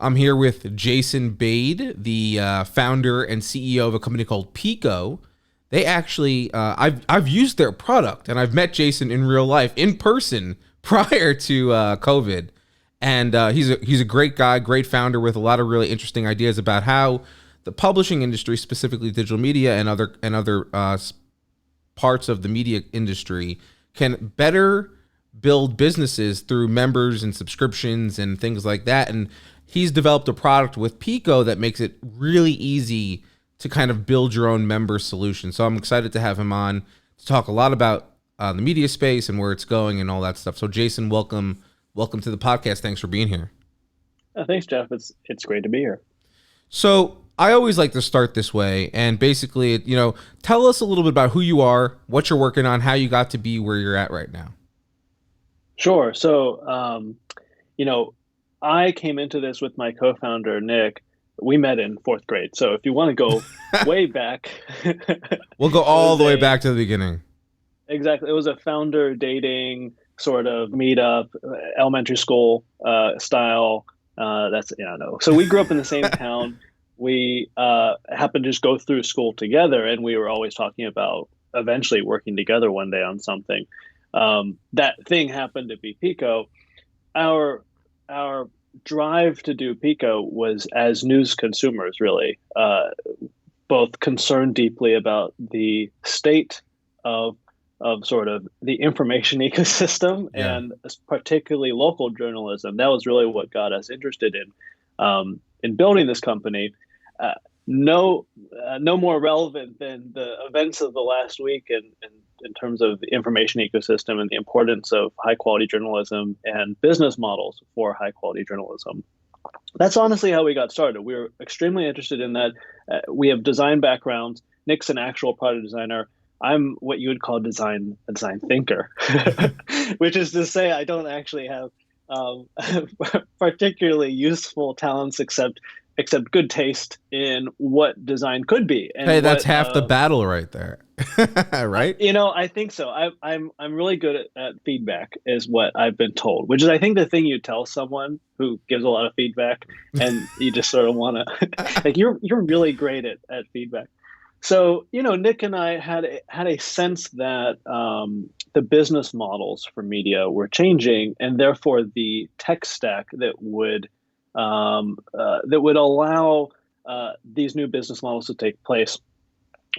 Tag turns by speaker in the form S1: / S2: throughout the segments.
S1: I'm here with Jason Bade, the founder and CEO of a company called Pico. They actually, I've used their product, and I've met Jason in real life, in person, prior to COVID. And he's a great guy, great founder with a lot of really interesting ideas about how the publishing industry, specifically digital media and other parts of the media industry, can better build businesses through members and subscriptions and things like that. And he's developed a product with Pico that makes it really easy to kind of build your own member solution. So I'm excited to have him on to talk a lot about the media space and where it's going and all that stuff. So Jason, welcome to the podcast. Thanks for being here.
S2: Thanks, Jeff. It's great to be here.
S1: So I always like to start this way, and basically, tell us a little bit about who you are, what you're working on, how you got to be where you're at right now.
S2: Sure. So, I came into this with my co-founder, Nick. We met in fourth grade. So if you want to go way back,
S1: we'll go all the way back to the beginning.
S2: Exactly. It was a founder dating sort of meetup, elementary school style. No. So we grew up in the same town. We happened to just go through school together, and we were always talking about eventually working together one day on something. That thing happened to be Pico. Our drive to do Pico was as news consumers, really, both concerned deeply about the state of sort of the information ecosystem,
S1: Yeah.
S2: and particularly local journalism. That was really what got us interested in building this company. No more relevant than the events of the last week in terms of the information ecosystem and the importance of high quality journalism and business models for high quality journalism. That's honestly how we got started. We were extremely interested in that. We have design backgrounds. Nick's an actual product designer. I'm what you would call a design thinker, which is to say I don't actually have particularly useful talents except good taste in what design could be. And
S1: hey, that's half the battle right there. Right?
S2: I think so. I'm really good at feedback, is what I've been told, which is, I think, the thing you tell someone who gives a lot of feedback, and you just sort of want to like, you're really great at feedback. So, Nick and I had a sense that the business models for media were changing, and therefore the tech stack that would allow these new business models to take place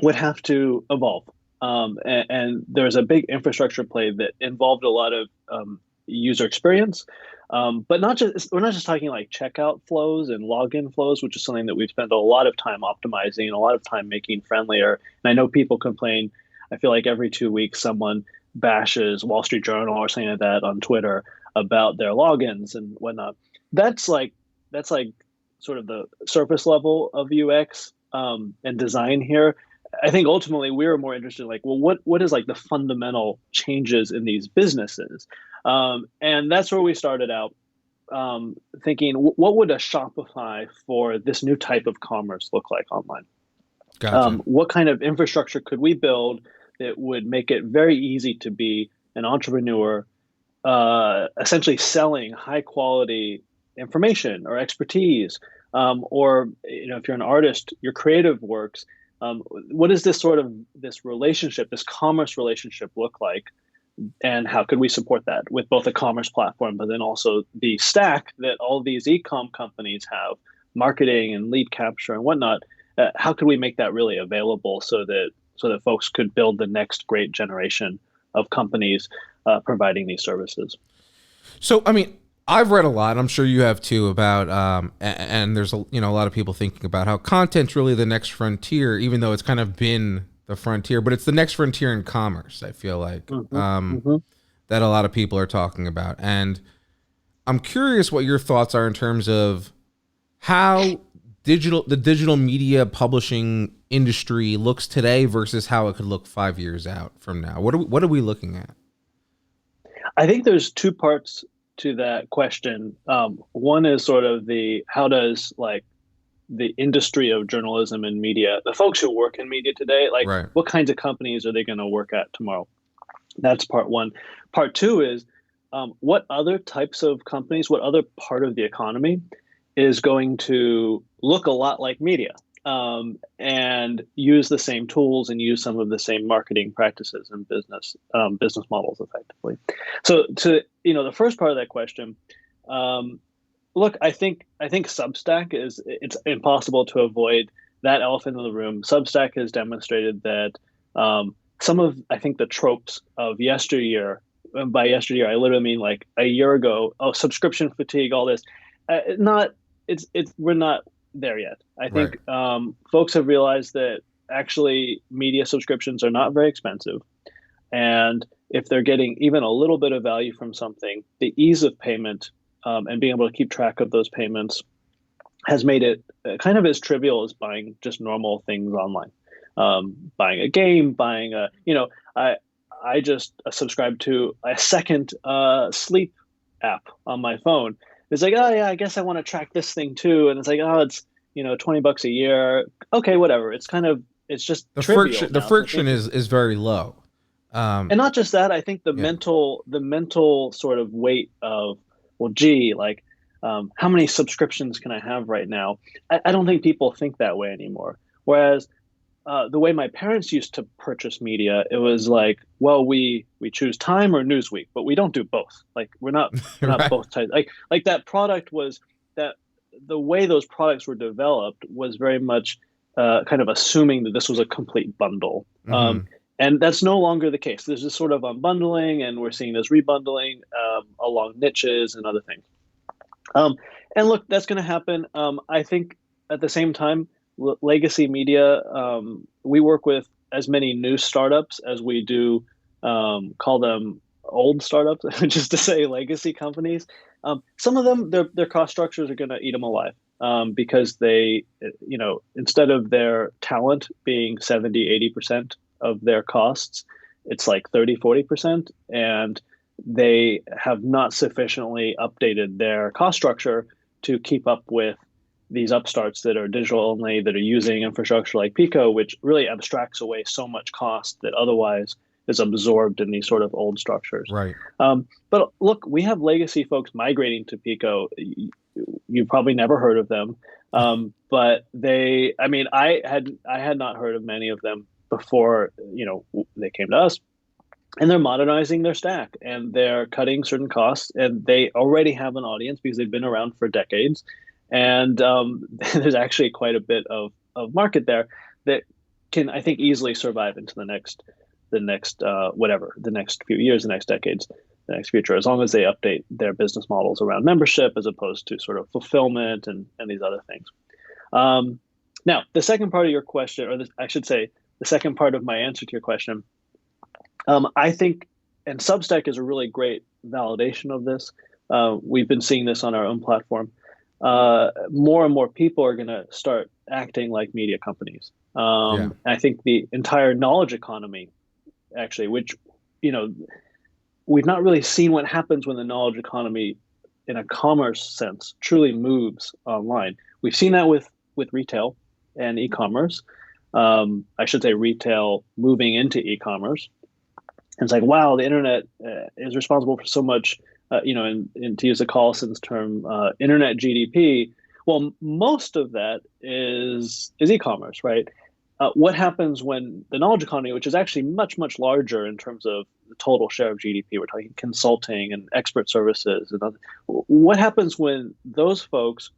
S2: would have to evolve. And there's a big infrastructure play that involved a lot of user experience. But we're not just talking like checkout flows and login flows, which is something that we've spent a lot of time optimizing and a lot of time making friendlier. And I know people complain. I feel like every 2 weeks someone bashes Wall Street Journal or something like that on Twitter about their logins and whatnot. That's like sort of the surface level of UX and design here. I think ultimately we were more interested in like, well, what is like the fundamental changes in these businesses? And that's where we started out thinking, what would a Shopify for this new type of commerce look like online?
S1: Gotcha.
S2: What kind of infrastructure could we build that would make it very easy to be an entrepreneur, essentially selling high quality information or expertise, or if you're an artist, your creative works. What does this relationship, this commerce relationship, look like, and how could we support that with both a commerce platform, but then also the stack that all these e-com companies have, marketing and lead capture and whatnot? How could we make that really available so that folks could build the next great generation of companies providing these services?
S1: So, I mean, I've read a lot, I'm sure you have too, about and there's a lot of people thinking about how content's really the next frontier, even though it's kind of been the frontier, but it's the next frontier in commerce, I feel like, that a lot of people are talking about. And I'm curious what your thoughts are in terms of how the digital media publishing industry looks today versus how it could look 5 years out from now. What are we looking at?
S2: I think there's two parts to that question. One is sort of how does like the industry of journalism and media, the folks who work in media today, like
S1: Right.
S2: What kinds of companies are they going to work at tomorrow? That's part one. Part two is what other types of companies, what other part of the economy is going to look a lot like media, and use the same tools and use some of the same marketing practices and business models effectively. So to the first part of that question, um, look, I think Substack it's impossible to avoid that elephant in the room. Substack has demonstrated that some of I think the tropes of yesteryear. And by yesteryear, I literally mean like a year ago. Oh, subscription fatigue, all this. Not it's we're not there yet. I
S1: Right.
S2: think folks have realized that actually media subscriptions are not very expensive, and if they're getting even a little bit of value from something, the ease of payment and being able to keep track of those payments has made it kind of as trivial as buying just normal things online. Buying a game, buying a, I just subscribed to a second sleep app on my phone. It's like, oh yeah, I guess I want to track this thing too. And it's like, oh, it's, $20 a year. Okay, whatever. It's just
S1: The
S2: trivial
S1: friction the
S2: now to
S1: friction
S2: think.
S1: is very low. Um,
S2: And not just that, I think the
S1: yeah.
S2: mental sort of weight of, well, gee, like, how many subscriptions can I have right now? I don't think people think that way anymore. Whereas the way my parents used to purchase media, it was like, well, we choose Time or Newsweek, but we don't do both. Like, we're not
S1: Right.
S2: both types. Like that product was that the way those products were developed was very much kind of assuming that this was a complete bundle.
S1: Hmm.
S2: And that's no longer the case. There's this sort of unbundling, and we're seeing this rebundling along niches and other things. Um, and look, that's going to happen. I think at the same time, legacy media, we work with as many new startups as we do call them old startups, just to say legacy companies. Some of them, their cost structures are going to eat them alive because they, instead of their talent being 70-80% of their costs, it's like 30-40%. And they have not sufficiently updated their cost structure to keep up with these upstarts that are digital only, that are using infrastructure like Pico, which really abstracts away so much cost that otherwise is absorbed in these sort of old structures.
S1: Right.
S2: But look, we have legacy folks migrating to Pico. You probably never heard of them, but I mean, I had not heard of many of them before. They came to us, and they're modernizing their stack, and they're cutting certain costs, and they already have an audience because they've been around for decades, and there's actually quite a bit of market there that can, I think, easily survive into the next few years, the next decades, the next future, as long as they update their business models around membership as opposed to sort of fulfillment and these other things. um, Now, the second part of your question, I should say the second part of my answer to your question, I think, and Substack is a really great validation of this. We've been seeing this on our own platform. More and more people are going to start acting like media companies.
S1: Yeah.
S2: I think the entire knowledge economy, actually, which, you know, we've not really seen what happens when the knowledge economy, in a commerce sense, truly moves online. We've seen that with retail and e-commerce. I should say retail moving into e-commerce. And it's like, wow, the internet is responsible for so much, and to use a Collison's term, internet GDP. Well, most of that is e-commerce, right? What happens when the knowledge economy, which is actually much, much larger in terms of the total share of GDP, we're talking consulting and expert services, and other, what happens when those folks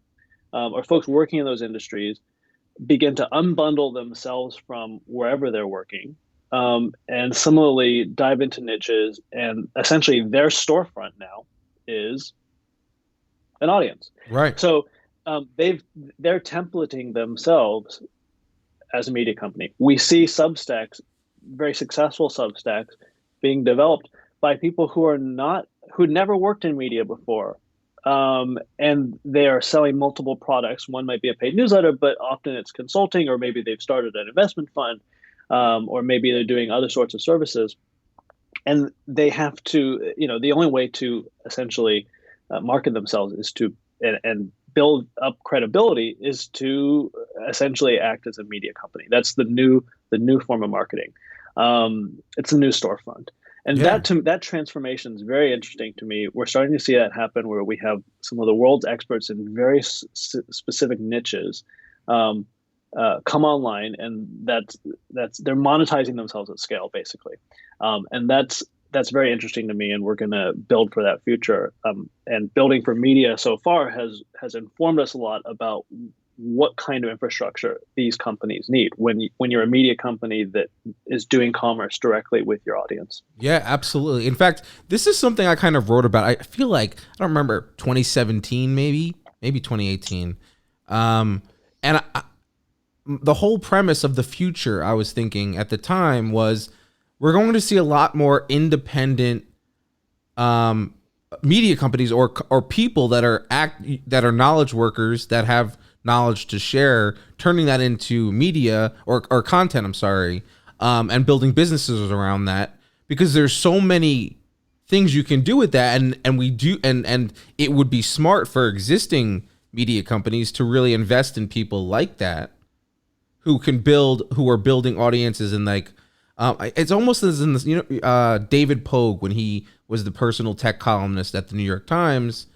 S2: or folks working in those industries begin to unbundle themselves from wherever they're working, and similarly dive into niches, and essentially their storefront now is an audience.
S1: Right.
S2: So they're templating themselves as a media company. We see Substacks, very successful Substacks, being developed by people who'd never worked in media before. And they are selling multiple products. One might be a paid newsletter, but often it's consulting, or maybe they've started an investment fund, or maybe they're doing other sorts of services. And they have to, the only way to essentially market themselves is to, and build up credibility, is to essentially act as a media company. That's the new form of marketing. It's a new storefront. And
S1: Yeah.
S2: that transformation is very interesting to me. We're starting to see that happen where we have some of the world's experts in very specific niches um, come online, and that's they're monetizing themselves at scale basically, and that's very interesting to me. And we're going to build for that future. And building for media so far has informed us a lot about what kind of infrastructure these companies need when you're a media company that is doing commerce directly with your audience.
S1: Yeah, absolutely. In fact, this is something I kind of wrote about. I feel like I don't remember 2017, maybe 2018. And the whole premise of the future I was thinking at the time was we're going to see a lot more independent um, media companies or people that are knowledge workers that have knowledge to share, turning that into media or content. I'm sorry, and building businesses around that because there's so many things you can do with that, and we do, and it would be smart for existing media companies to really invest in people like that who are building audiences and like it's almost as in this, David Pogue when he was the personal tech columnist at the New York Times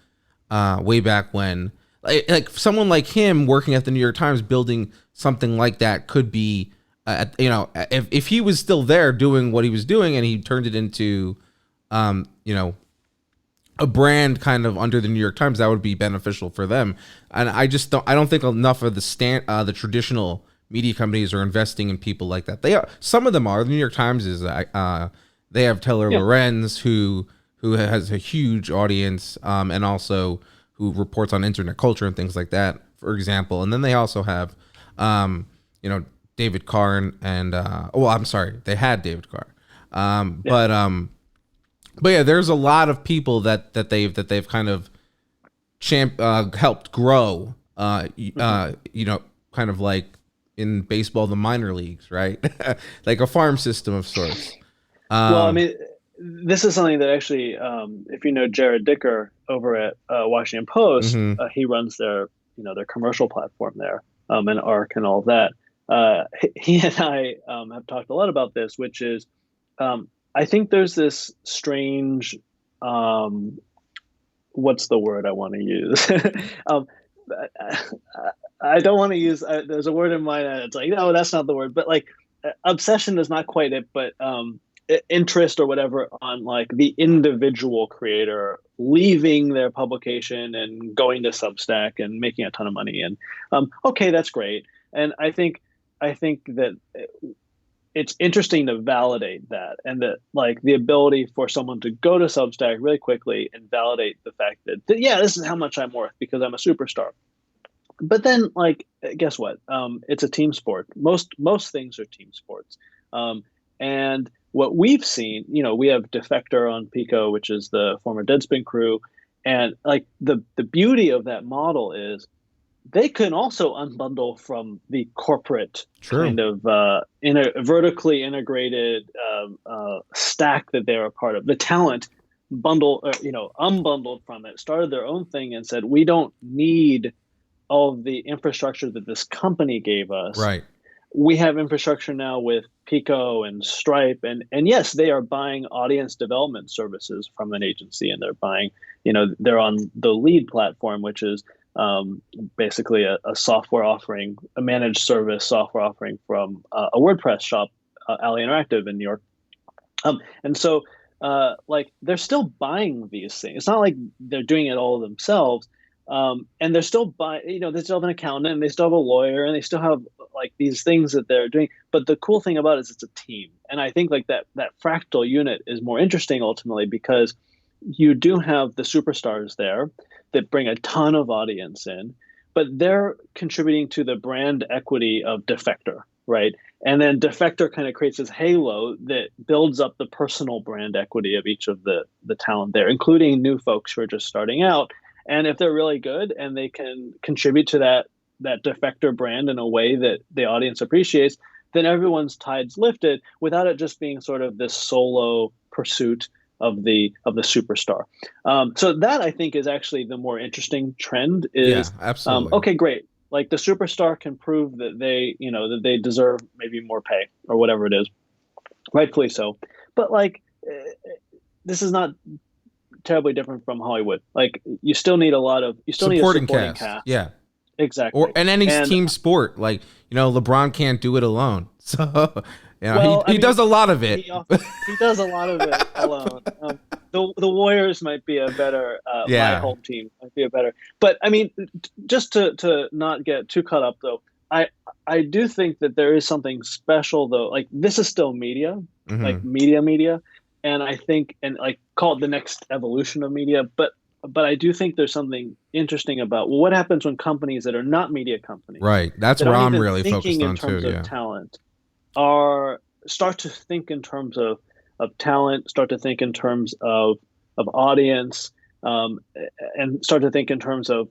S1: way back when, like someone like him working at the New York Times building something like that could be if he was still there doing what he was doing and he turned it into you know a brand kind of under the New York Times, that would be beneficial for them. And I don't think enough of the traditional media companies are investing in people like that. They are, some of them are. The New York Times is they have Taylor
S2: Yeah.
S1: Lorenz who has a huge audience and also who reports on internet culture and things like that, for example. And then they also have David Carr and I'm sorry, they had David Carr. But yeah, there's a lot of people that they've kind of helped grow. Kind of like in baseball, the minor leagues, right? Like a farm system of sorts.
S2: Well, I mean, this is something that actually, if you know Jared Dicker over at Washington Post,
S1: Mhm.
S2: he runs their commercial platform there, and ARC and all of that. He and I have talked a lot about this, which is I think there's this strange, what's the word I want to use? um, I don't want to use. There's a word in mind. It's like, no, that's not the word. But like, obsession is not quite it. But interest or whatever on like the individual creator leaving their publication and going to Substack and making a ton of money. And okay, that's great. And I think that it's interesting to validate that, and that like the ability for someone to go to Substack really quickly and validate the fact that yeah, this is how much I'm worth because I'm a superstar. But then like guess what, it's a team sport. Most things are team sports. And what we've seen, we have Defector on Pico, which is the former Deadspin crew, and like the beauty of that model is they can also unbundle from the corporate
S1: True.
S2: kind of vertically integrated stack that they're a part of. The talent unbundled from it, started their own thing and said, we don't need all of the infrastructure that this company gave us.
S1: Right.
S2: We have infrastructure now with Pico and Stripe, and yes, they are buying audience development services from an agency, and they're buying, they're on the Lead platform, which is basically a software offering, a managed service software offering from a WordPress shop, Alley Interactive in New York. And so, like, they're still buying these things. It's not like they're doing it all themselves. And they're still buying, they still have an accountant and they still have a lawyer and they still have like these things that they're doing. But the cool thing about it is it's a team. And I think like that fractal unit is more interesting ultimately because you do have the superstars there that bring a ton of audience in, but they're contributing to the brand equity of Defector, right? And then Defector kind of creates this halo that builds up the personal brand equity of each of the talent there, including new folks who are just starting out. And if they're really good and they can contribute to that Defector brand in a way that the audience appreciates, then everyone's tide's lifted without it just being sort of this solo pursuit of the superstar. So that I think is actually the more interesting trend
S1: Yeah,
S2: is,
S1: absolutely.
S2: okay, great. Like the superstar can prove that they deserve maybe more pay or whatever it is, rightfully so. But like this is not terribly different from Hollywood. Like you still need a
S1: Supporting
S2: supporting
S1: cast.
S2: cast.
S1: Yeah. Or
S2: Exactly.
S1: and any
S2: And
S1: team sport, like, LeBron can't do it alone. So,
S2: well, I
S1: he does
S2: mean,
S1: a lot of it.
S2: he does a lot of it alone. The Warriors might be a better my
S1: Yeah.
S2: home team might be a better. But I mean, just to not get too caught up though, I do think that there is something special though. Like this is still media, like
S1: Hmm.
S2: media, and I think and like call it the next evolution of media. But I do think there's something interesting about what happens when companies that are not media companies
S1: Right. That's
S2: that
S1: where
S2: aren't
S1: I'm
S2: even
S1: really
S2: thinking
S1: focused
S2: in
S1: on too.
S2: terms of
S1: Yeah.
S2: talent are start to think in terms of talent, start to think in terms of audience, um, and start to think in terms of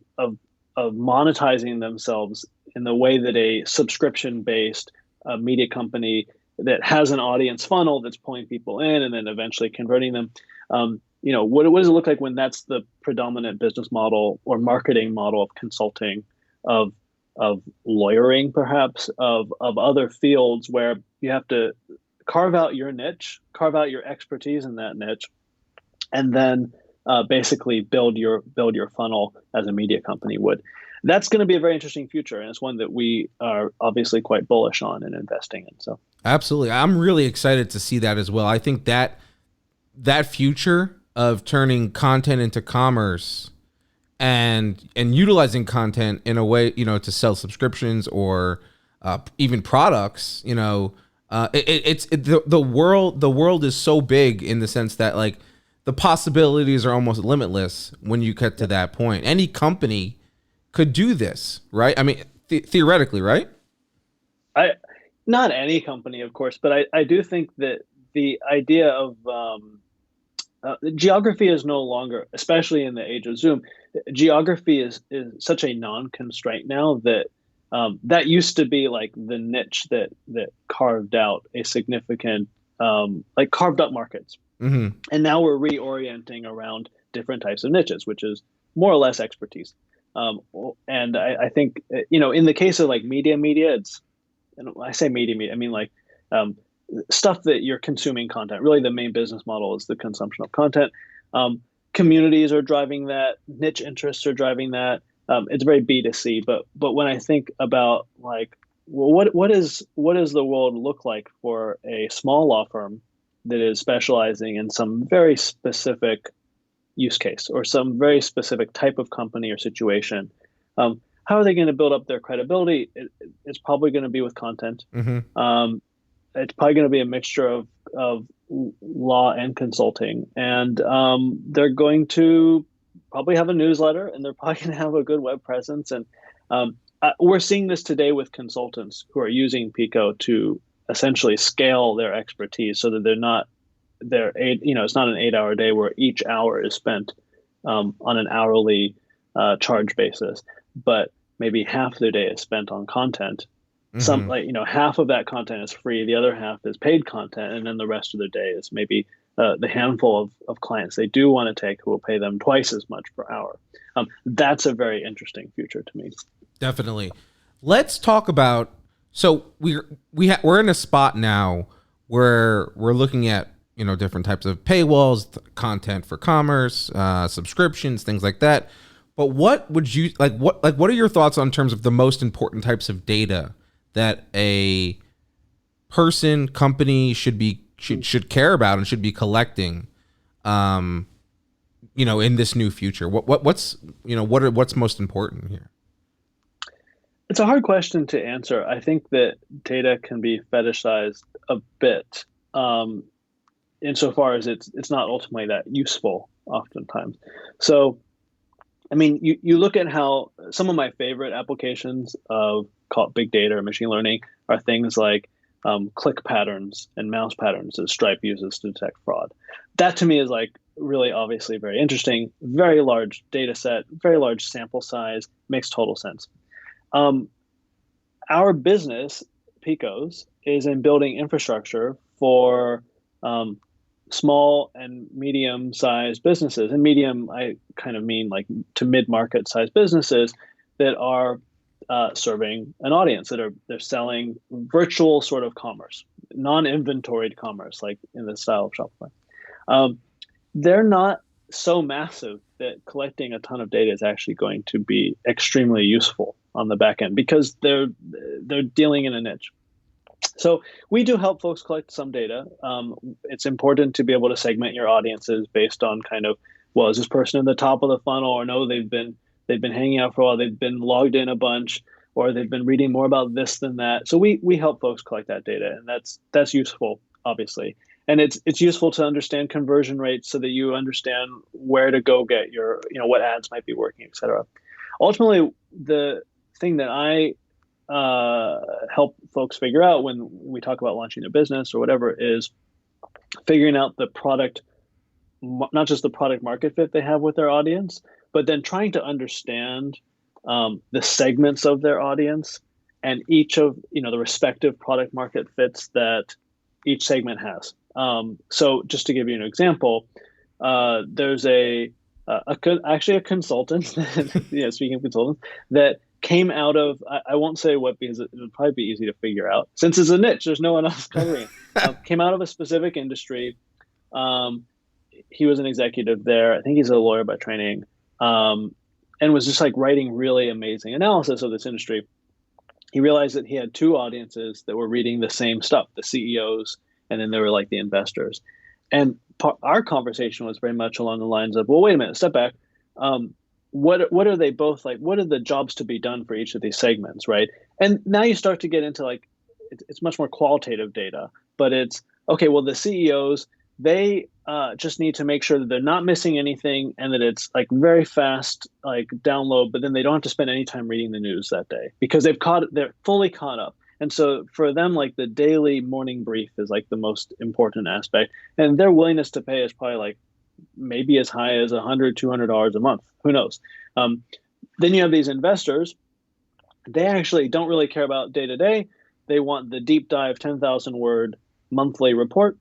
S2: monetizing themselves in the way that a subscription based media company that has an audience funnel that's pulling people in and then eventually converting them. What does it look like when that's the predominant business model or marketing model of consulting, of of lawyering, perhaps of other fields where you have to carve out your niche, carve out your expertise in that niche, and then basically build your funnel as a media company would. That's going to be a very interesting future, and it's one that we are obviously quite bullish on and investing in. So
S1: Absolutely. I'm really excited to see that as well. I think that future of turning content into commerce and utilizing content in a way, to sell subscriptions or even products, the world is so big in the sense that, like, the possibilities are almost limitless when you get to that point. Any company could do this, right? I mean, theoretically, right?
S2: I not any company, of course, but I do think that the idea of geography is no longer, especially in the age of Zoom, geography is such a non-constraint now that that used to be like the niche that carved out a significant like carved up markets,
S1: Hmm.
S2: and now we're reorienting around different types of niches, which is more or less expertise. Um, and I think in the case of like media, it's and when I say media, I mean like um, stuff that you're consuming content. Really, the main business model is the consumption of content. Um, Communities are driving that. Niche interests are driving that. It's very B2C. But when I think about like, well, what does the world look like for a small law firm that is specializing in some very specific use case or some very specific type of company or situation? How are they going to build up their credibility? It's probably going to be with content.
S1: Hmm.
S2: Um, it's probably going to be a mixture of law and consulting, and they're going to probably have a newsletter, and they're probably going to have a good web presence. And we're seeing this today with consultants who are using Pico to essentially scale their expertise so that it's not an 8 hour day where each hour is spent on an hourly charge basis, but maybe half their day is spent on content. Some
S1: Hmm.
S2: like half of that content is free, the other half is paid content, and then the rest of their day is maybe the handful of clients they do want to take who will pay them twice as much per hour. That's a very interesting future to me.
S1: Definitely. Let's talk about. So we're in a spot now where we're looking at, different types of paywalls, content for commerce, subscriptions, things like that. But what would you like? What are your thoughts on terms of the most important types of data that a person, company should care about and should be collecting? Um, in this new future, what's most important here?
S2: It's a hard question to answer. I think that data can be fetishized a bit, um, insofar as it's not ultimately that useful oftentimes. So I mean, you look at how some of my favorite applications of called big data or machine learning are things like click patterns and mouse patterns that Stripe uses to detect fraud. That to me is like really obviously very interesting, very large data set, very large sample size, makes total sense. Um, our business, Picos, is in building infrastructure for um, small and medium sized businesses. And medium, I kind of mean like to mid market sized businesses that are serving an audience, they're selling virtual sort of commerce, non inventoried commerce, like in the style of Shopify. They're not so massive that collecting a ton of data is actually going to be extremely useful on the back end because they're dealing in a niche. So we do help folks collect some data. It's important to be able to segment your audiences based on kind of, well, is this person in the top of the funnel, or no, they've been hanging out for a while, they've been logged in a bunch, or they've been reading more about this than that. So we help folks collect that data, and that's useful, obviously. And it's useful to understand conversion rates so that you understand where to go get your, what ads might be working, et cetera. Ultimately, the thing that I help folks figure out when we talk about launching a business or whatever is figuring out the product, not just the product market fit they have with their audience, but then trying to understand the segments of their audience and each of the respective product market fits that each segment has. So just to give you an example, there's actually a consultant, speaking of consultants, that came out of, I won't say what because it would probably be easy to figure out since it's a niche, there's no one else covering it. Came out of a specific industry. He was an executive there. I think he's a lawyer by training, and was just like writing really amazing analysis of this industry. He realized that he had two audiences that were reading the same stuff, the CEOs, and then there were like the investors. And our conversation was very much along the lines of, well, wait a minute, step back. What are they both like? What are the jobs to be done for each of these segments, right? And now you start to get into like, it's much more qualitative data, but it's, okay, well, the CEOs, they just need to make sure that they're not missing anything and that it's like very fast, like download, but then they don't have to spend any time reading the news that day because they're fully caught up. And so for them, like the daily morning brief is like the most important aspect, and their willingness to pay is probably like maybe as high as $100, $200 a month. Who knows? Then you have these investors. They actually don't really care about day to day. They want the deep dive 10,000 word monthly report.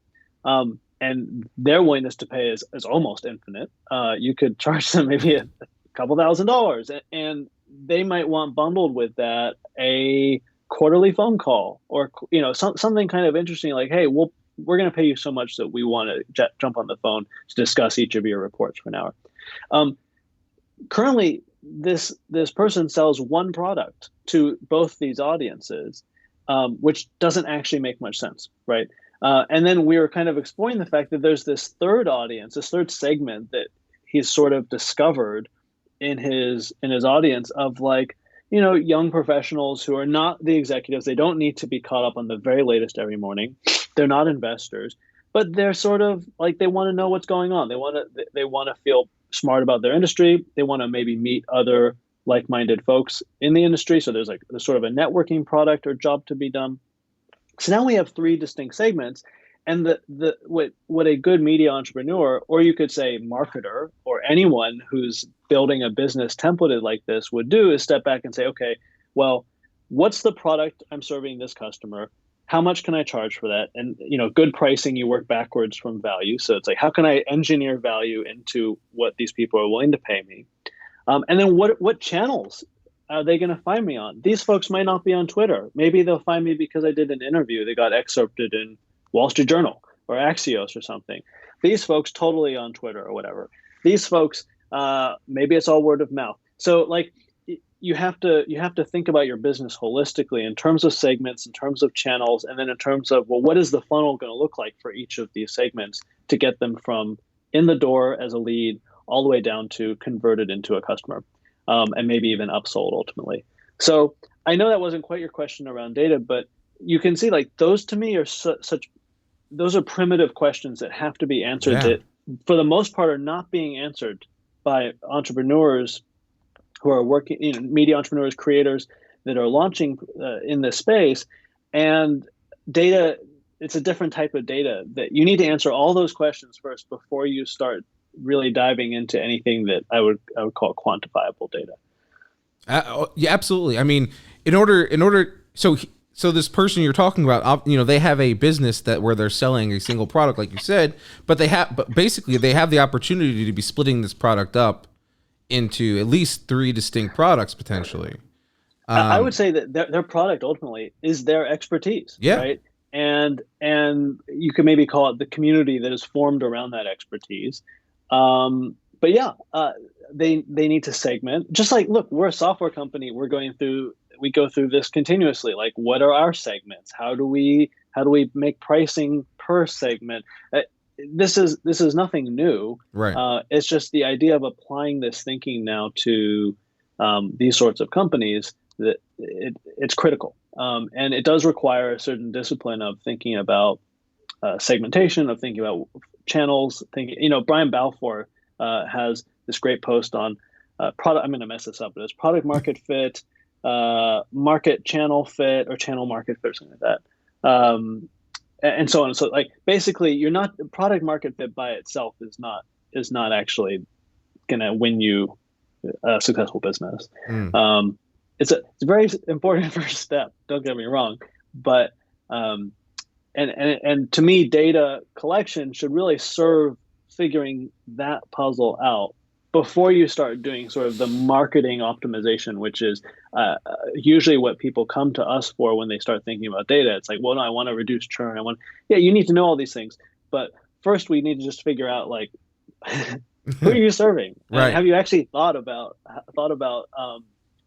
S2: And their willingness to pay is almost infinite. You could charge them maybe a couple $1,000, and they might want bundled with that a quarterly phone call or something kind of interesting like, hey, we're going to pay you so much that we want to jump on the phone to discuss each of your reports for an hour. Currently, this person sells one product to both these audiences, which doesn't actually make much sense, right? And then we were kind of exploring the fact that there's this third audience, this third segment that he's sort of discovered in his audience of like, young professionals who are not the executives. They don't need to be caught up on the very latest every morning. They're not investors, but they're sort of like, they want to know what's going on. They want to feel smart about their industry. They want to maybe meet other like-minded folks in the industry. So there's sort of a networking product or job to be done. So now we have three distinct segments, and what a good media entrepreneur, or you could say marketer, or anyone who's building a business templated like this would do is step back and say, okay, well, what's the product I'm serving this customer? How much can I charge for that? And good pricing, you work backwards from value. So it's like, how can I engineer value into what these people are willing to pay me? And then what channels are they going to find me on? These folks might not be on Twitter. Maybe they'll find me because I did an interview that got excerpted in Wall Street Journal or Axios or something. These folks totally on Twitter or whatever. These folks, maybe it's all word of mouth. So like you have to think about your business holistically in terms of segments, in terms of channels, and then in terms of, well, what is the funnel going to look like for each of these segments to get them from in the door as a lead all the way down to converted into a customer. And maybe even upsold ultimately. So I know that wasn't quite your question around data, but you can see like those to me are those are primitive questions that have to be answered that for the most part are not being answered by entrepreneurs who are working, media entrepreneurs, creators that are launching in this space. And data, it's a different type of data that you need to answer all those questions first before you start really diving into anything that I would call quantifiable data.
S1: Yeah, absolutely. I mean, so this person you're talking about, they have a business where they're selling a single product, like you said, but basically they have the opportunity to be splitting this product up into at least 3 distinct products potentially.
S2: I would say that their product ultimately is their expertise, right? and you could maybe call it the community that is formed around that expertise. But yeah, they need to segment. Just like, look, we're a software company. We go through this continuously. Like, what are our segments? How do we make pricing per segment? This is nothing new.
S1: Right.
S2: It's just the idea of applying this thinking now to these sorts of companies, that it's critical. And it does require a certain discipline of thinking about segmentation, of thinking about channels. Brian Balfour has this great post on product. I'm going to mess this up, but it's product market fit, market channel fit, or channel market fit, or something like that. And so on. So, like, basically, you're not product market fit by itself is not actually going to win you a successful business. It's a very important first step. Don't get me wrong, but and to me, data collection should really serve figuring that puzzle out before you start doing sort of the marketing optimization, which is usually what people come to us for when they start thinking about data. It's like, well, no, I want to reduce churn. Yeah, you need to know all these things, but first we need to just figure out, like, who are you serving?
S1: Right.
S2: And have you actually thought about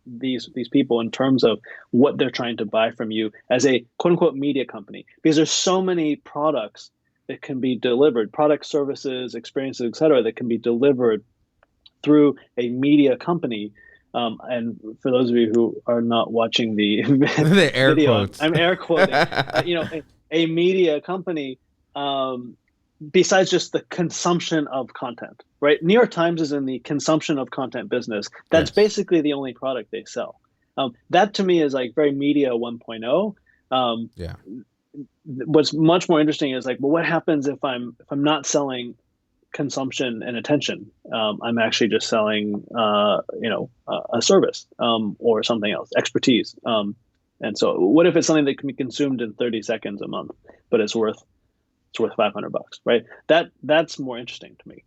S2: these people in terms of what they're trying to buy from you as a quote unquote media company? Because there's so many products that can be delivered, products, services, experiences, et cetera, that can be delivered through a media company. And for those of you who are not watching the
S1: The air
S2: video,
S1: quotes.
S2: I'm air quoting. A media company, besides just the consumption of content, right? New York Times is in the consumption of content business. That's
S1: Yes.
S2: basically the only product they sell. That to me is like very media 1.0.
S1: Yeah.
S2: What's much more interesting is, like, well, what happens if I'm not selling consumption and attention? I'm actually just selling a service or something else, expertise. And so what if it's something that can be consumed in 30 seconds a month, but it's worth $500, right? That's more interesting to me.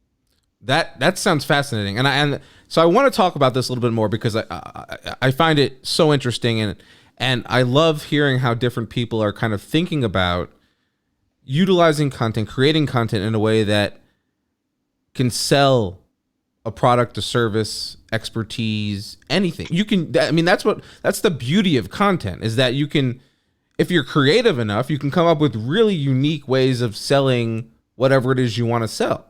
S1: That sounds fascinating, and so I want to talk about this a little bit more, because I find it so interesting, and I love hearing how different people are kind of thinking about utilizing content, creating content in a way that can sell a product, a service, expertise, anything. You can. I mean, that's the beauty of content, is that you can, if you're creative enough, you can come up with really unique ways of selling whatever it is you want to sell.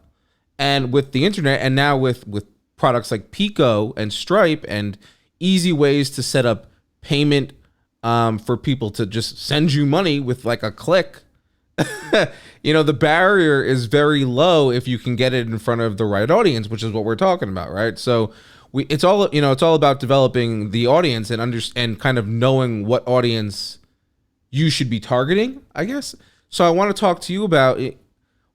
S1: And with the internet, and now with products like Pico and Stripe, and easy ways to set up payment for people to just send you money with like a click, the barrier is very low if you can get it in front of the right audience, which is what we're talking about, right? So it's all about developing the audience and kind of knowing what audience you should be targeting, I guess. So I want to talk to you about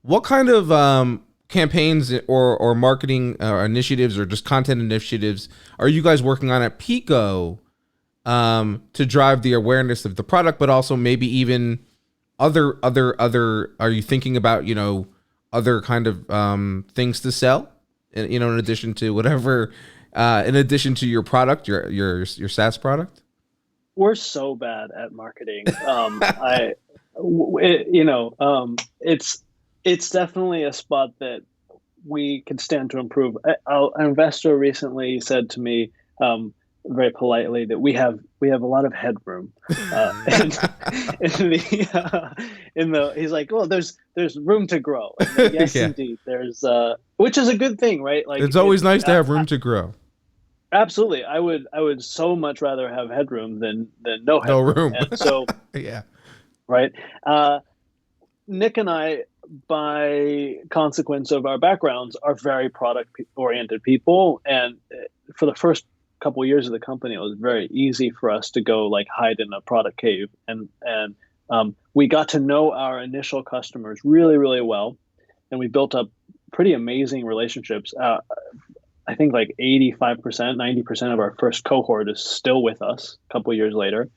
S1: what kind of campaigns or marketing initiatives, or just content initiatives, are you guys working on at Pico to drive the awareness of the product, but also maybe even other are you thinking about other kind of things to sell, in addition to whatever, in addition to your product, your SaaS product?
S2: We're so bad at marketing. It's definitely a spot that we can stand to improve. An investor recently said to me, very politely, that we have a lot of headroom. He's like, well, there's room to grow. Like, yes, yeah. Indeed, there's which is a good thing, right? Like,
S1: it's always nice to have room to grow.
S2: Absolutely, I would so much rather have headroom than no headroom.
S1: No room.
S2: And so
S1: yeah,
S2: right. Nick and I, by consequence of our backgrounds, are very product-oriented people, and for the first couple of years of the company, it was very easy for us to go like hide in a product cave, and we got to know our initial customers really, really well, and we built up pretty amazing relationships. I think like 85%, 90% of our first cohort is still with us a couple of years later,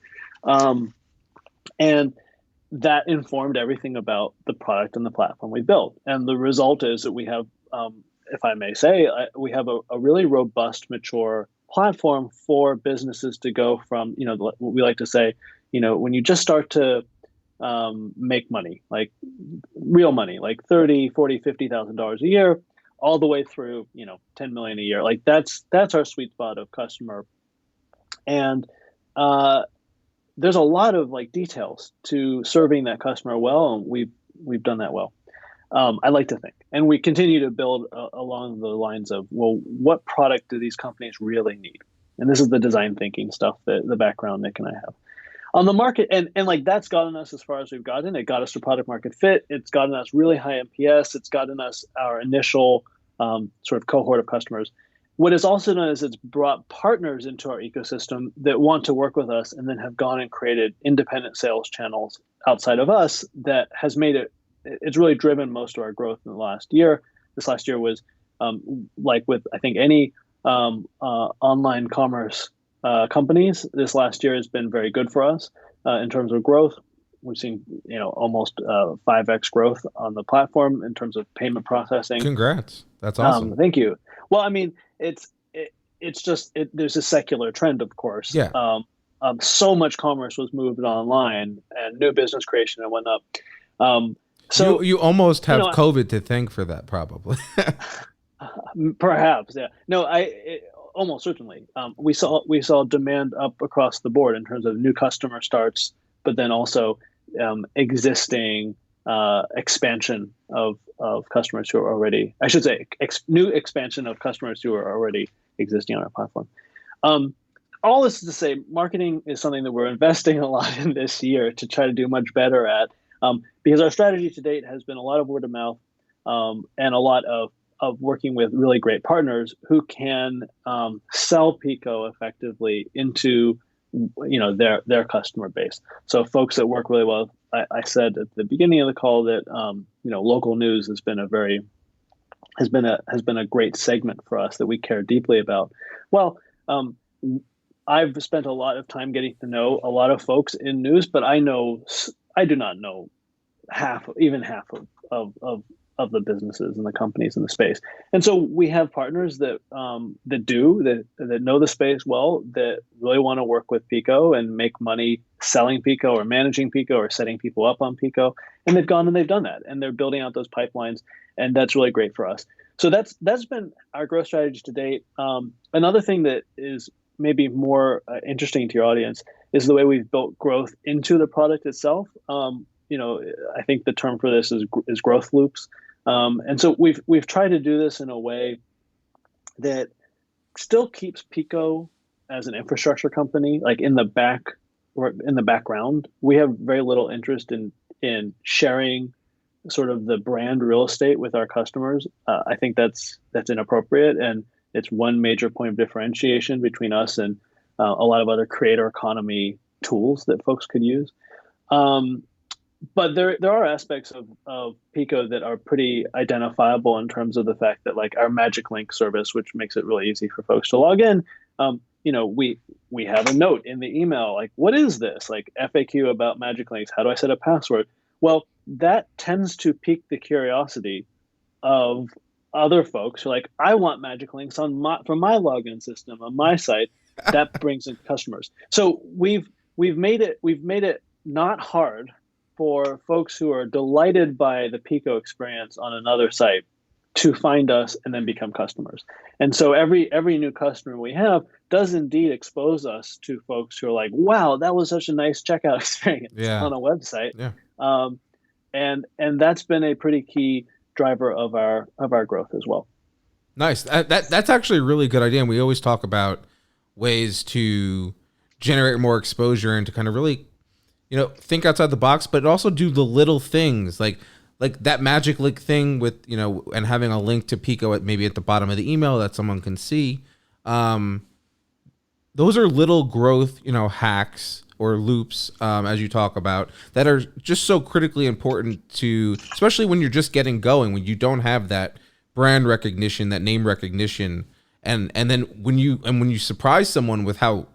S2: and that informed everything about the product and the platform we built. And the result is that we have, if I may say, we have a really robust, mature platform for businesses to go from, what we like to say, when you just start to make money, like real money, like 30, 40, $50,000 a year, all the way through, 10 million a year. Like that's our sweet spot of customer. And uh, there's a lot of like details to serving that customer well, and we've done that well. I like to think, and we continue to build along the lines of, well, what product do these companies really need? And this is the design thinking stuff, that the background Nick and I have on the market, and like that's gotten us as far as we've gotten. It got us to product market fit. It's gotten us really high MPS. It's gotten us our initial sort of cohort of customers. What it's also done is it's brought partners into our ecosystem that want to work with us, and then have gone and created independent sales channels outside of us that has made it. It's really driven most of our growth in the last year. This last year was like with, I think, any online commerce companies. This last year has been very good for us in terms of growth. We've seen almost 5x growth on the platform in terms of payment processing.
S1: Congrats, that's awesome.
S2: Thank you. Well, I mean, it's just there's a secular trend, of course.
S1: Yeah.
S2: So much commerce was moved online, and new business creation went up. So
S1: you almost have COVID to thank for that, probably.
S2: Perhaps, yeah. No, almost certainly. We saw demand up across the board in terms of new customer starts, but then also existing expansion of customers who are already, I should say, new expansion of customers who are already existing on our platform. All this is to say, marketing is something that we're investing a lot in this year to try to do much better at, because our strategy to date has been a lot of word of mouth and a lot of working with really great partners who can sell Pico effectively into their customer base. So folks that work really well. I said at the beginning of the call that local news has been a great segment for us that we care deeply about. Well, I've spent a lot of time getting to know a lot of folks in news, but I do not know half of the businesses and the companies in the space. And so we have partners that know the space well, that really want to work with Pico and make money selling Pico or managing Pico or setting people up on Pico. And they've gone and they've done that, and they're building out those pipelines, and that's really great for us. So that's been our growth strategy to date. Another thing that is maybe more interesting to your audience is the way we've built growth into the product itself. I think the term for this is growth loops. And so we've tried to do this in a way that still keeps Pico as an infrastructure company, like in the background. We have very little interest in sharing sort of the brand real estate with our customers. I think that's inappropriate, and it's one major point of differentiation between us and a lot of other creator economy tools that folks could use. But there are aspects of Pico that are pretty identifiable in terms of the fact that, like, our Magic Link service, which makes it really easy for folks to log in, we have a note in the email, like, what is this? Like, FAQ about Magic Links. How do I set a password? Well, that tends to pique the curiosity of other folks who are like, I want Magic Links from my login system on my site. That brings in customers. So we've made it not hard for folks who are delighted by the Pico experience on another site to find us and then become customers. And so every new customer we have does indeed expose us to folks who are like, wow, that was such a nice checkout experience on a website.
S1: Yeah.
S2: And that's been a pretty key driver of our growth as well.
S1: Nice. That's actually a really good idea. And we always talk about ways to generate more exposure and to kind of really, think outside the box, but also do the little things like that Magic Link thing with, and having a link to Pico at the bottom of the email that someone can see. Those are little growth, hacks or loops, as you talk about, that are just so critically important to, especially when you're just getting going, when you don't have that brand recognition, that name recognition. And then when you surprise someone with how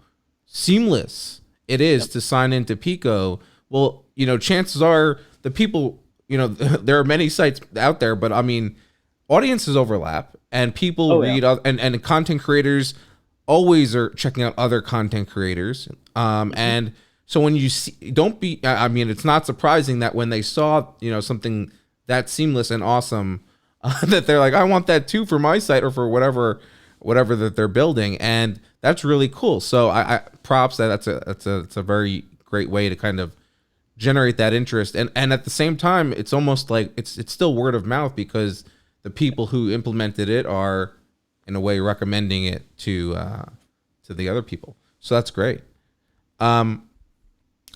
S1: seamless it is to sign into Pico, well, chances are the people, there are many sites out there, but I mean, audiences overlap, and people read, and content creators always are checking out other content creators. And So when you see, don't be, I mean, it's not surprising that when they saw, something that seamless and awesome, that they're like, I want that too for my site or for whatever that they're building. And that's really cool. So I props that's a very great way to kind of generate that interest. And at the same time, it's almost like it's still word of mouth because the people who implemented it are in a way recommending it to the other people. So that's great.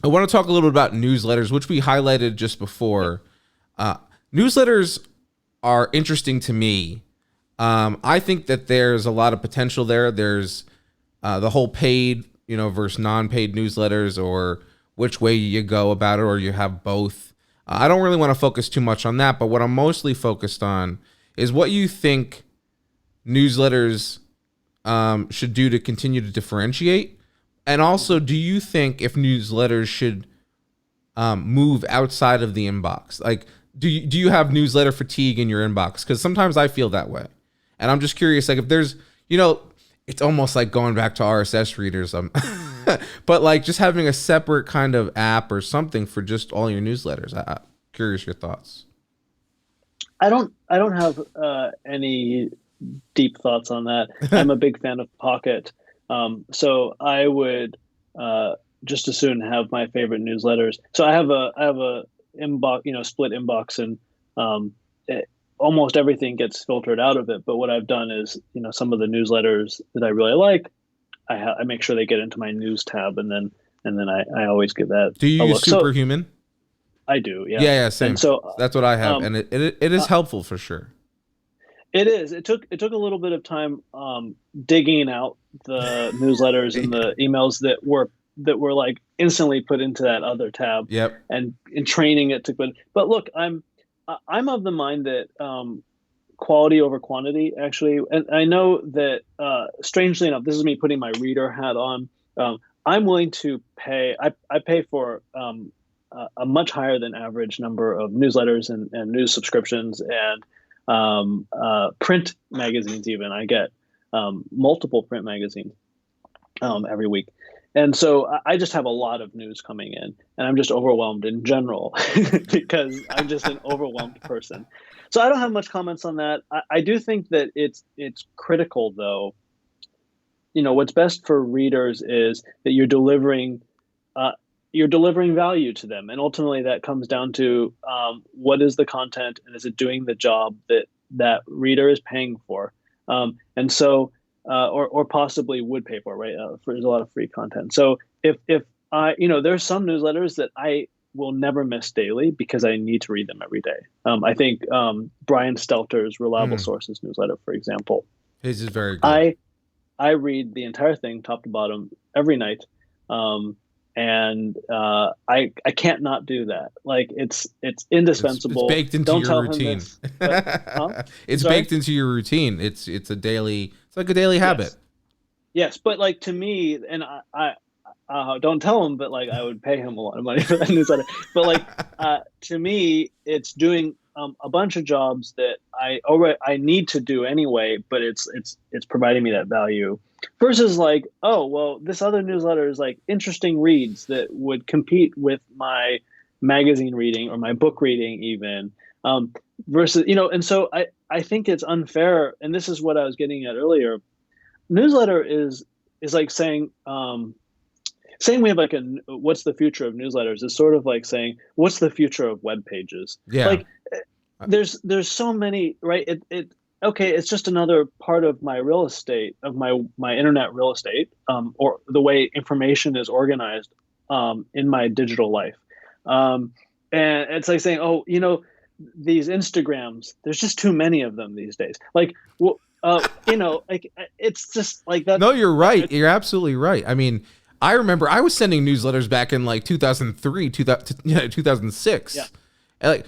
S1: I want to talk a little bit about newsletters, which we highlighted just before. Newsletters are interesting to me. I think that there's a lot of potential there. There's the whole paid, versus non-paid newsletters, or which way you go about it, or you have both. I don't really want to focus too much on that, but what I'm mostly focused on is what you think newsletters should do to continue to differentiate. And also, do you think if newsletters should move outside of the inbox? Like, do you have newsletter fatigue in your inbox? Because sometimes I feel that way. And I'm just curious, like if there's, it's almost like going back to RSS readers. But like just having a separate kind of app or something for just all your newsletters. I'm curious your thoughts.
S2: I don't have any deep thoughts on that. I'm a big fan of Pocket. So I would just as soon have my favorite newsletters. So I have a inbox, split inbox, and almost everything gets filtered out of it. But what I've done is, some of the newsletters that I really like, I make sure they get into my news tab, and then I always give that.
S1: Do you use Superhuman?
S2: So, I do. Yeah.
S1: Yeah. Same.
S2: And so
S1: that's what I have, and it is helpful for sure.
S2: It is. It took a little bit of time digging out the newsletters and the emails that were like instantly put into that other tab.
S1: Yep.
S2: And training it to put. But look, I'm of the mind that quality over quantity, actually. And I know that strangely enough, this is me putting my reader hat on. I'm willing to pay. I pay for a much higher than average number of newsletters and news subscriptions and print magazines. Even I get multiple print magazines every week. And so I just have a lot of news coming in, and I'm just overwhelmed in general because I'm just an overwhelmed person. So I don't have much comments on that. I do think that it's critical, though. What's best for readers is that you're delivering value to them, and ultimately that comes down to what is the content, and is it doing the job that reader is paying for, and so. Or possibly would pay for, right? There's a lot of free content. So if I, there's some newsletters that I will never miss daily because I need to read them every day. I think Brian Stelter's Reliable Sources newsletter, for example.
S1: His is very good.
S2: I read the entire thing top to bottom every night. And I can't not do that. Like it's indispensable.
S1: It's baked into your routine. It's baked into your routine. It's a daily. It's like a daily habit.
S2: Yes, but like to me, and I don't tell him, but like I would pay him a lot of money for that newsletter. But like to me, it's doing a bunch of jobs that I need to do anyway. But it's providing me that value. Versus like, oh, well, this other newsletter is like interesting reads that would compete with my magazine reading or my book reading even. Versus, and so I think it's unfair. And this is what I was getting at earlier. Newsletter is like saying we have like what's the future of newsletters is sort of like saying, what's the future of web pages?
S1: Yeah.
S2: Like there's so many, right? Okay, it's just another part of my real estate, of my internet real estate, or the way information is organized in my digital life. And it's like saying, oh, these Instagrams, there's just too many of them these days. Like, well, like it's just like that.
S1: No, you're right. You're absolutely right. I mean, I remember I was sending newsletters back in like 2003, 2006. Yeah.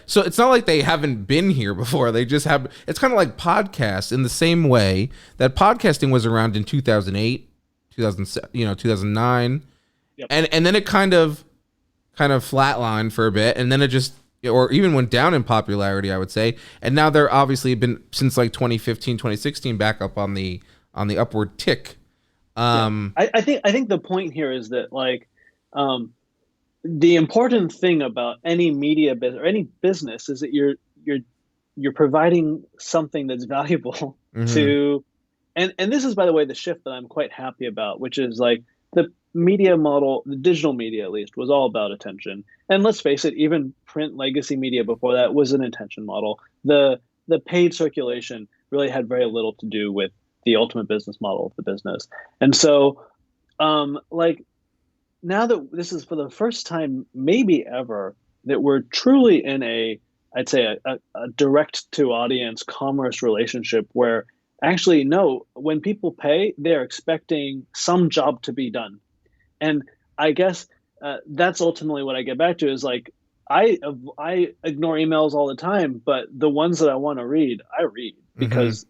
S1: So it's not like they haven't been here before. They just have. It's kind of like podcasts in the same way that podcasting was around in 2008, 2007, 2009, yep. and then it kind of flatlined for a bit, and then it just or even went down in popularity, I would say. And now they're obviously been since like 2015, 2016 back up on the upward tick.
S2: I think the point here is that like the important thing about any media business or any business is that you're providing something that's valuable
S1: Mm-hmm.
S2: to, and this is, by the way, the shift that I'm quite happy about, which is like the media model, the digital media at least, was all about attention. And let's face it, even print legacy media before that was an attention model. The paid circulation really had very little to do with the ultimate business model of the business. And so like now that this is for the first time, maybe ever, that we're truly in I'd say a direct to audience commerce relationship where actually, no, when people pay, they're expecting some job to be done. And I guess that's ultimately what I get back to is like, I ignore emails all the time, but the ones that I want to read, I read
S1: Mm-hmm.
S2: because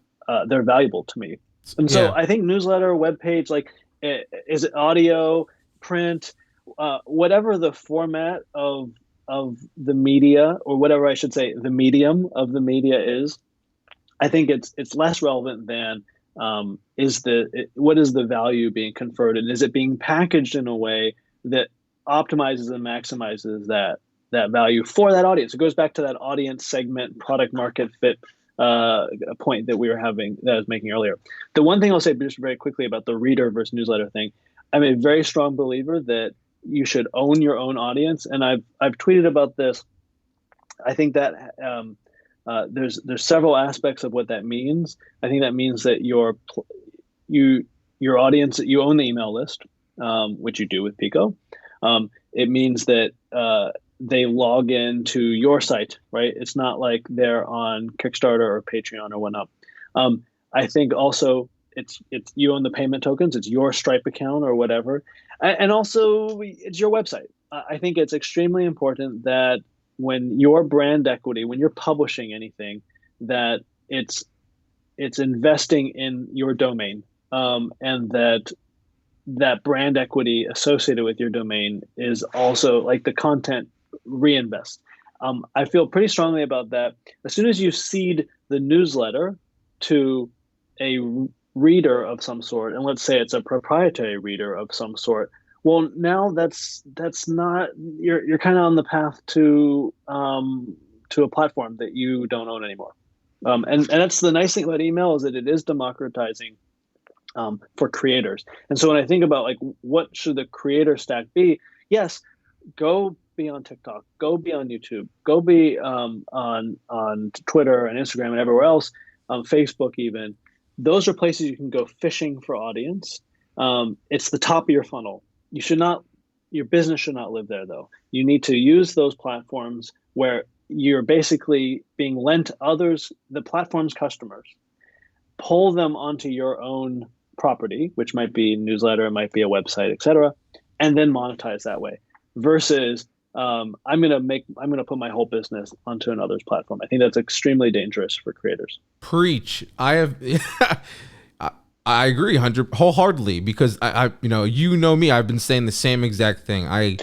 S2: they're valuable to me. And so
S1: Yeah.
S2: I think newsletter, web page, like, is it audio, print, whatever the format of the media, or whatever I should say, the medium of the media is, I think it's less relevant than what is the value being conferred, and is it being packaged in a way that optimizes and maximizes that value for that audience. It goes back to that audience segment, product market fit point that we were having, that I was making earlier. The one thing I'll say just very quickly about the reader versus newsletter thing, I'm a very strong believer that you should own your own audience, and I've tweeted about this. I think that there's several aspects of what that means. I think that means that you your audience, you own the email list, which you do with Pico. It means that they log into your site, right? It's not like they're on Kickstarter or Patreon or whatnot. I think also it's you own the payment tokens. It's your Stripe account or whatever, and also it's your website. I think it's extremely important that when your brand equity, when you're publishing anything, that it's investing in your domain, and that brand equity associated with your domain is also like the content reinvest. I feel pretty strongly about that. As soon as you seed the newsletter to a reader of some sort, and let's say it's a proprietary reader of some sort, well, now that's not, you're kind of on the path to a platform that you don't own anymore. And that's the nice thing about email, is that it is democratizing for creators. And so when I think about like what should the creator stack be, yes, go be on TikTok, go be on YouTube, go be on Twitter and Instagram and everywhere else, Facebook even. Those are places you can go fishing for audience. It's the top of your funnel. You should not, your business should not live there though. You need to use those platforms where you're basically being lent others, the platform's customers, pull them onto your own property, which might be newsletter, it might be a website, etc., and then monetize that way. Versus I'm gonna put my whole business onto another's platform. I think that's extremely dangerous for creators.
S1: Preach. I have. I agree, 100 wholeheartedly, because you know me. I've been saying the same exact thing. I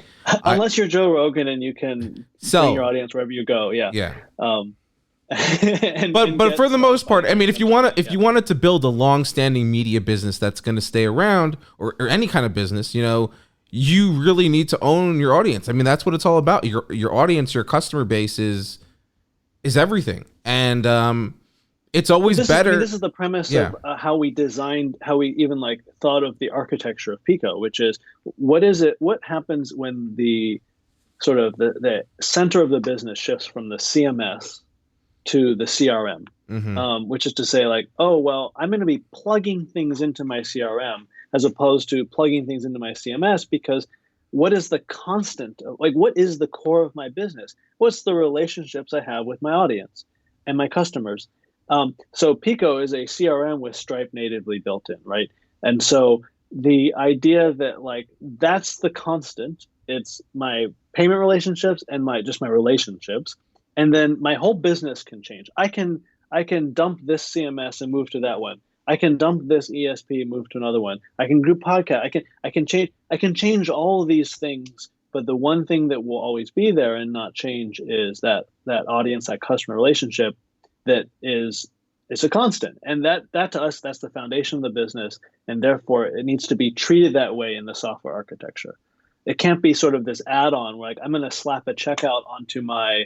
S2: Unless you're Joe Rogan and you can bring your
S1: so
S2: audience wherever you go, yeah.
S1: yeah.
S2: Um,
S1: But
S2: and
S1: but
S2: get
S1: for the most part,
S2: Spotify
S1: I mean,
S2: money
S1: if you
S2: from
S1: want
S2: that,
S1: to if
S2: yeah.
S1: you wanted to build a long-standing media business that's going to stay around, or any kind of business, you really need to own your audience. I mean, that's what it's all about. Your audience, your customer base is everything, and it's
S2: Well,
S1: always
S2: I mean,
S1: better.
S2: this is the premise
S1: Yeah.
S2: of how we designed, how we even like thought of the architecture of Pico, which is what is it? What happens when the sort of the center of the business shifts from the CMS to the CRM,
S1: Mm-hmm.
S2: which is to say, like, oh, well, I'm going to be plugging things into my CRM as opposed to plugging things into my CMS, because what is the constant? Like, what is the core of my business? What's the relationships I have with my audience and my customers? So Pico is a CRM with Stripe natively built in, right? And so the idea that like that's the constant, it's my payment relationships and my relationships, and then my whole business can change. I can dump this CMS and move to that one. I can dump this ESP and move to another one. I can group podcast. I can change all of these things, but the one thing that will always be there and not change is that audience, that customer relationship, that is it's a constant. And that to us, that's the foundation of the business, and therefore it needs to be treated that way in the software architecture. It can't be sort of this add-on where like I'm going to slap a checkout onto my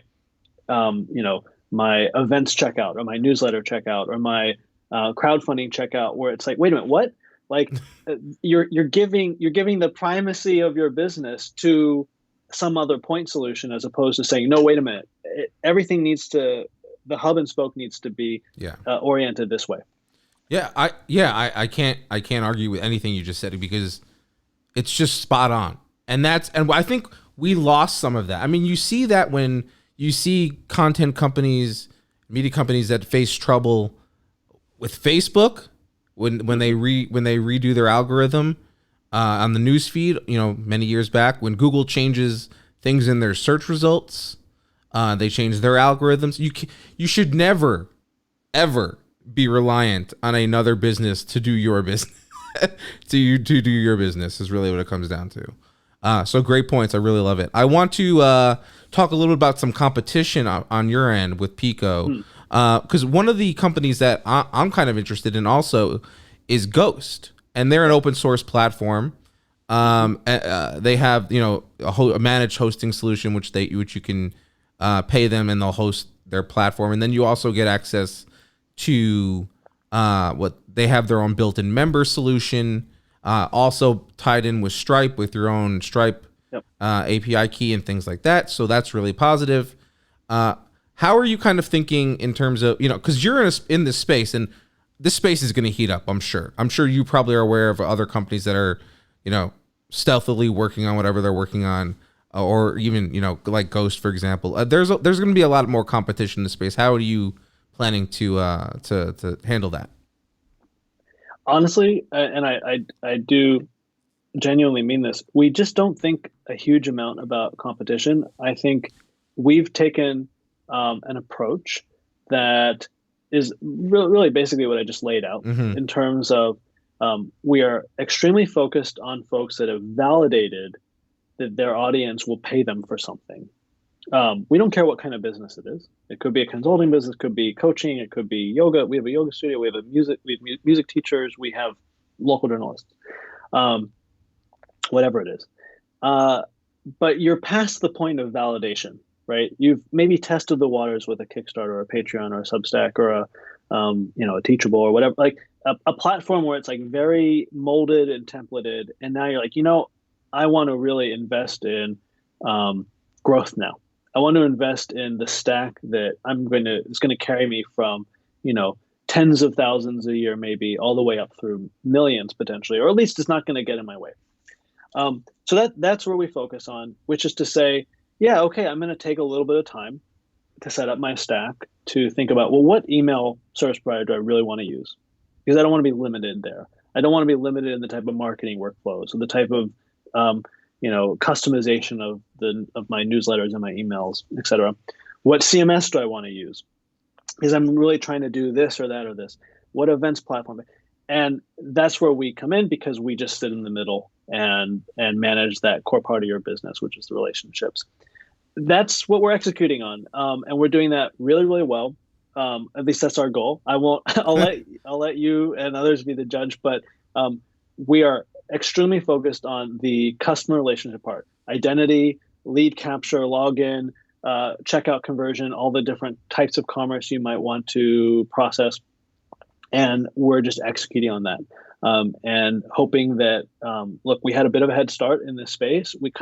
S2: my events checkout or my newsletter checkout or my crowdfunding checkout, where it's like, wait a minute, what? Like you're giving the primacy of your business to some other point solution, as opposed to saying, no, wait a minute, everything needs to, the hub and spoke needs to be oriented this way.
S1: I can't argue with anything you just said, because it's just spot on. And I think we lost some of that. I mean, you see that when you see content companies, media companies that face trouble with Facebook when they redo their algorithm on the news feed, many years back, when Google changes things in their search results, they change their algorithms. You should never ever be reliant on another business to do your business. to do your business is really what it comes down to. So great points. I really love it. I want to talk a little bit about some competition on your end with Pico, because one of the companies that I'm kind of interested in also is Ghost, and they're an open source platform. They have a managed hosting solution which you can pay them and they'll host their platform, and then you also get access to what they have, their own built-in member solution, also tied in with Stripe, with your own Stripe API key and things like that. So that's really positive. How are you kind of thinking in terms of, because you're in this space, and this space is going to heat up, I'm sure. I'm sure you probably are aware of other companies that are, stealthily working on whatever they're working on, or even, like Ghost, for example. There's going to be a lot more competition in the space. How are you planning to handle that?
S2: Honestly, and I do genuinely mean this, we just don't think a huge amount about competition. I think we've taken an approach that is really basically what I just laid out, in terms of we are extremely focused on folks that have validated that their audience will pay them for something. We don't care what kind of business it is. It could be a consulting business, it could be coaching, it could be yoga. We have a yoga studio, we have music teachers, we have local journalists, whatever it is. But you're past the point of validation, right? You've maybe tested the waters with a Kickstarter or a Patreon or a Substack or a Teachable or whatever, like a platform where it's like very molded and templated. And now you're like, I want to really invest in growth now. I want to invest in the stack that it's going to carry me from, tens of thousands a year, maybe all the way up through millions potentially, or at least it's not going to get in my way. So that's where we focus on, which is to say, okay, I'm going to take a little bit of time to set up my stack, to think about, well, what email service provider do I really want to use? Because I don't want to be limited there. I don't want to be limited in the type of marketing workflows or the type of customization of my newsletters and my emails, et cetera. What CMS do I want to use? Because I'm really trying to do this or that or this. What events platform? And that's where we come in, because we just sit in the middle and manage that core part of your business, which is the relationships. That's what we're executing on, and we're doing that really, really well. At least that's our goal. I'll let you and others be the judge, but we are extremely focused on the customer relationship part: identity, lead capture, login, checkout conversion, all the different types of commerce you might want to process. And we're just executing on that, and hoping that, look, we had a bit of a head start in this space. We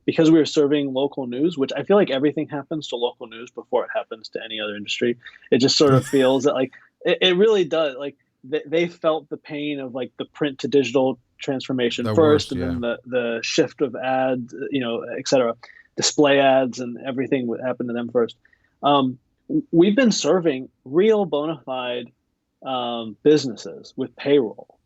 S2: because we were serving local news, which I feel like everything happens to local news before it happens to any other industry. It just sort of feels that like it really does. Like they felt the pain of like the print to digital transformation first, and then the shift of ads, et cetera, display ads and everything would happen to them first. We've been serving real bona fide businesses with payroll,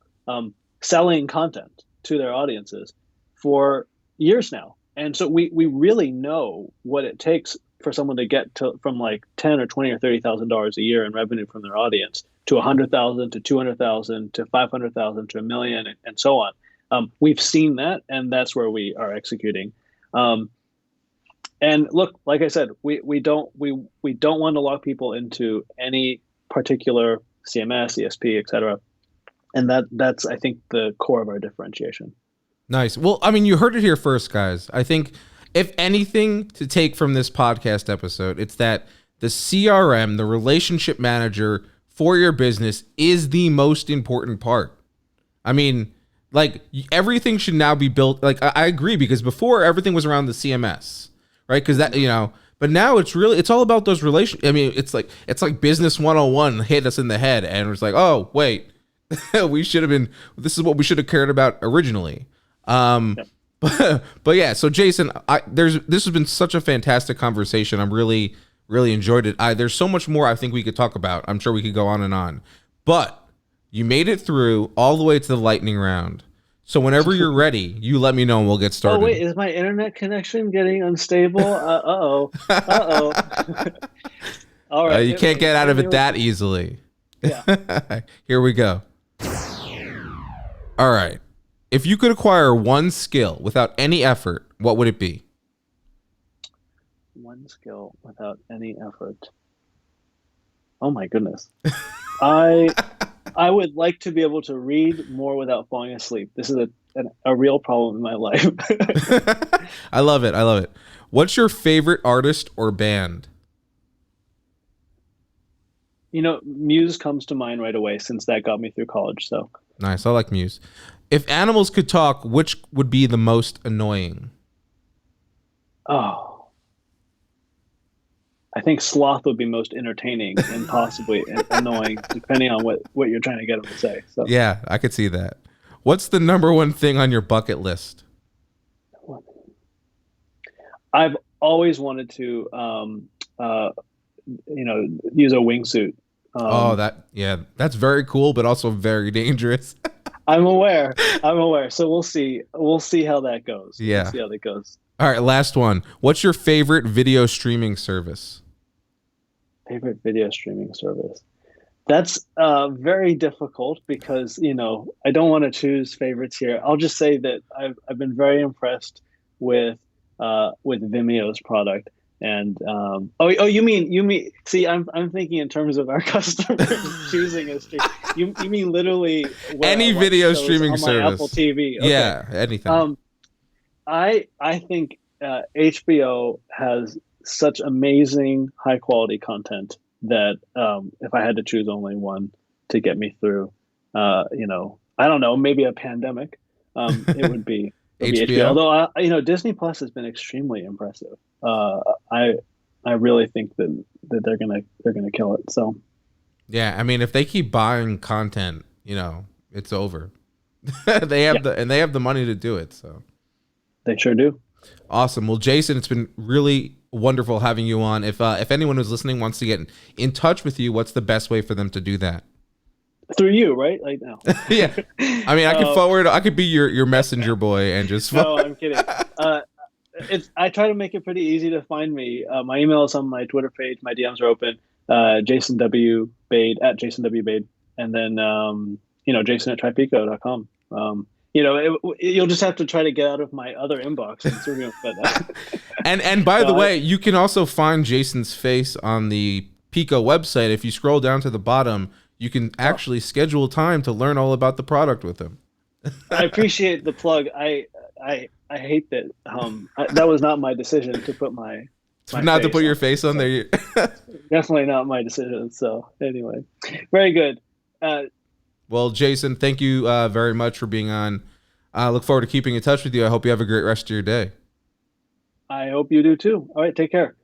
S2: selling content to their audiences for years now. And so we really know what it takes for someone to get from like $10 or $20 or $30,000 a year in revenue from their audience to 100,000 to 200,000 to 500,000 to $1 million and so on. We've seen that, and that's where we are executing. And look, like I said, we don't want to lock people into any particular CMS, ESP, et cetera. And that's, I think, the core of our differentiation.
S1: Nice. Well, I mean, you heard it here first, guys. I think if anything to take from this podcast episode, it's that the CRM, the relationship manager for your business, is the most important part. I mean, like, everything should now be built. Like, I agree, because before everything was around the CMS, right? Because that, but now it's all about those relations. I mean, it's like business 101 hit us in the head, and it's like, oh, wait, this is what we should have cared about originally. Yep. But yeah, so Jason, this has been such a fantastic conversation. I'm really enjoyed it. There's so much more I think we could talk about. I'm sure we could go on and on, but you made it through all the way to the lightning round. So whenever you're ready, you let me know and we'll get started.
S2: Oh wait, is my internet connection getting unstable? Uh-oh. All right.
S1: You can't get out of it that easily.
S2: Yeah.
S1: Here we go. All right. If you could acquire one skill without any effort, what would it be?
S2: One skill without any effort. Oh my goodness. I would like to be able to read more without falling asleep. This is a real problem in my life.
S1: I love it. What's your favorite artist or band?
S2: Muse comes to mind right away, since that got me through college. So
S1: nice. I like Muse. If animals could talk, which would be the most annoying?
S2: Oh, I think sloth would be most entertaining and possibly annoying, depending on what you're trying to get them to say. So
S1: yeah, I could see that. What's the number one thing on your bucket list?
S2: I've always wanted to, use a wingsuit.
S1: That's very cool, but also very dangerous.
S2: I'm aware. So we'll see how that goes.
S1: Yeah.
S2: We'll see how that goes.
S1: All right, last one. What's your favorite video streaming service?
S2: Favorite video streaming service? That's very difficult, because I don't want to choose favorites here. I'll just say that I've been very impressed with Vimeo's product. And you mean see, I'm thinking in terms of our customers choosing a stream. You mean literally
S1: any video streaming service,
S2: Apple TV? Okay.
S1: Yeah, anything.
S2: I think HBO has such amazing high quality content that if I had to choose only one to get me through, I don't know, maybe a pandemic, it would be HBO. Although Disney Plus has been extremely impressive. I really think that they're gonna kill it. So
S1: yeah, I mean, if they keep buying content, it's over. they have the money to do it. So
S2: they sure do.
S1: Awesome. Well, Jason, it's been really wonderful having you on. If anyone who's listening wants to get in touch with you, what's the best way for them to do that?
S2: Through you, right? Like now.
S1: Yeah. I mean, I could be your messenger boy and just.
S2: No, I'm kidding. I try to make it pretty easy to find me. My email is on my Twitter page. My DMs are open. Jason W. Bade at Jason W. Bade, and then Jason at trypico.com. You'll just have to try to get out of my other inbox.
S1: And by the way, you can also find Jason's face on the Pico website. If you scroll down to the bottom, you can actually schedule time to learn all about the product with him.
S2: I appreciate the plug. I hate that. That was not my decision to put my
S1: not to put your face on there.
S2: Definitely not my decision. So anyway, very good.
S1: Well, Jason, thank you very much for being on. I look forward to keeping in touch with you. I hope you have a great rest of your day.
S2: I hope you do too. All right, take care.